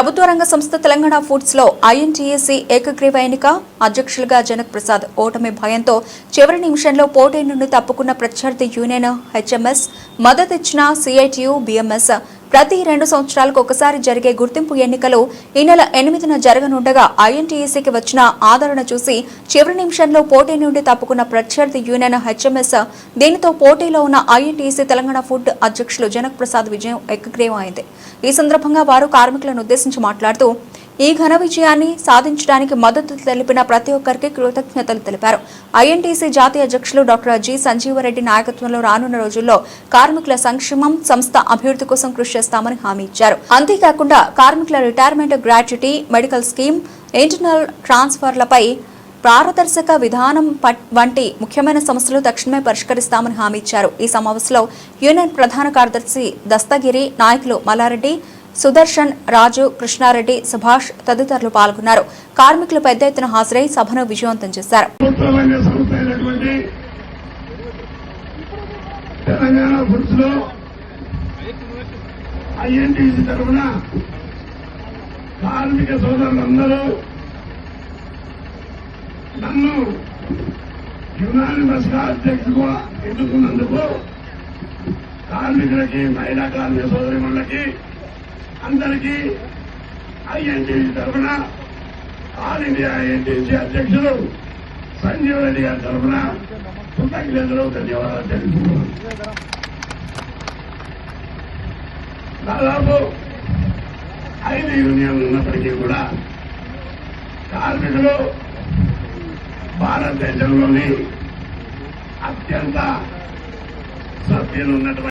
ప్రభుత్వ రంగ సంస్థ తెలంగాణ ఫుడ్స్ లో ఐఎన్టీఏసీ ఏకగ్రీవ ఎన్నిక అధ్యక్షులుగా జనక్ ప్రసాద్ ఓటమి భయంతో చివరి నిమిషంలో పోటీ నుండి తప్పుకున్న ప్రత్యర్థి యూనియన్ హెచ్ఎంఎస్ మద్దతిచ్చిన సిఐటియు బిఎంఎస్ ప్రతి 2 సంవత్సరాలకు ఒకసారి జరిగే గుర్తింపు ఎన్నికలు ఈ నెల 8న జరగనుండగా ఐఎన్టీఏసీకి వచ్చిన ఆదరణ చూసి చివరి నిమిషంలో పోటీ నుండి తప్పుకున్న ప్రత్యర్థి యూనియన్ హెచ్ఎంఎస్ దీనితో పోటీలో ఉన్న ఐఎన్టీఏసీ తెలంగాణ ఫుడ్ అధ్యక్షులు జనక్ ప్రసాద్ విజయం ఏకగ్రీవమైంది. ఈ సందర్భంగా వారు కార్మికులను ఉద్దేశించి మాట్లాడుతూ ఈ ఘన విజయాన్ని సాధించడానికి మద్దతు తెలిపిన ప్రతి ఒక్కరికి కృతజ్ఞతలు తెలిపారు. ఐఎన్టీసీ జాతీయ అధ్యక్షులు డాక్టర్ జి సంజీవరెడ్డి నాయకత్వంలో రానున్న రోజుల్లో కార్మికుల సంక్షేమం సంస్థ అభివృద్ధి కోసం కృషి చేస్తామని హామీ ఇచ్చారు. అంతేకాకుండా కార్మికుల retirement gratuity medical scheme internal ట్రాన్స్ఫర్లపై పారదర్శక విధానం వంటి ముఖ్యమైన సమస్యలు తక్షణమే పరిష్కరిస్తామని హామీ ఇచ్చారు. ఈ సమావేశంలో యూనియన్ ప్రధాన కార్యదర్శి దస్తగిరి, నాయకులు మల్లారెడ్డి, సుదర్శన్, రాజు, కృష్ణారెడ్డి, సుభాష్ తదితరులు పాల్గొన్నారు. కార్మికులు పెద్ద ఎత్తున హాజరై సభను విజయవంతం చేశారు. తెలంగాణ ఫుడ్స్ లో ఐఎన్టీసీ తరఫున కార్మిక సోదరులందరూ నన్ను యునానిమస్ గా అధ్యక్షుడుగా ఎన్నుకున్నందుకు కార్మికులకి, మహిళా కార్మిక సోదరిమణులకి అందరికీ ఐఎన్టీసీ తరఫున ఆల్ ఇండియా ఐఎన్టీసీ అధ్యక్షులు సంజీవ్ రెడ్డి గారి తరఫున కృతజ్ఞతలు, ధన్యవాదాలు తెలుపుతున్నాను. దాదాపు 5 యూనియన్లు ఉన్నప్పటికీ కూడా కార్మికులు భారతదేశంలోని అత్యంత సభ్యులు ఉన్నటువంటి